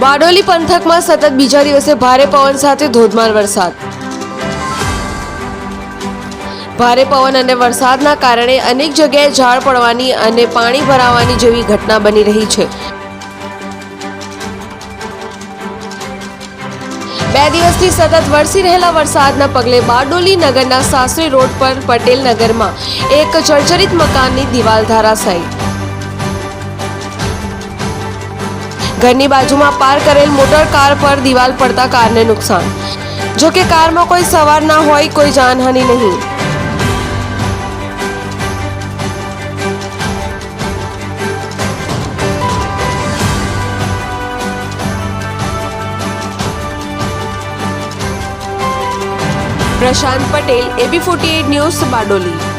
બારડોલી પંથકમાં સતત બીજા દિવસે ભારે પવન સાથે ધોધમાર વરસાદ। ભારે પવન અને વરસાદના કારણે અનેક જગ્યાએ ઝાડ પડવાની અને પાણી ભરાવાની જેવી ઘટના બની રહી છે। 2 દિવસથી સતત વરસી રહેલા વરસાદના પગલે બારડોલી નગરના સાસરી રોડ પર પટેલ નગરમાં એક જર્જરિત મકાનની દિવાલ ધરાશાયી। ઘરની બાજુમાં પાર્ક કરેલ મોટર કાર પર દિવાલ પડતા કારને નુકસાન। જો કે કારમાં કોઈ સવાર ના હોય, કોઈ જાનહાનિ નહીં। પ્રશાંત પટેલ, AB48 ન્યૂઝ, બારડોલી।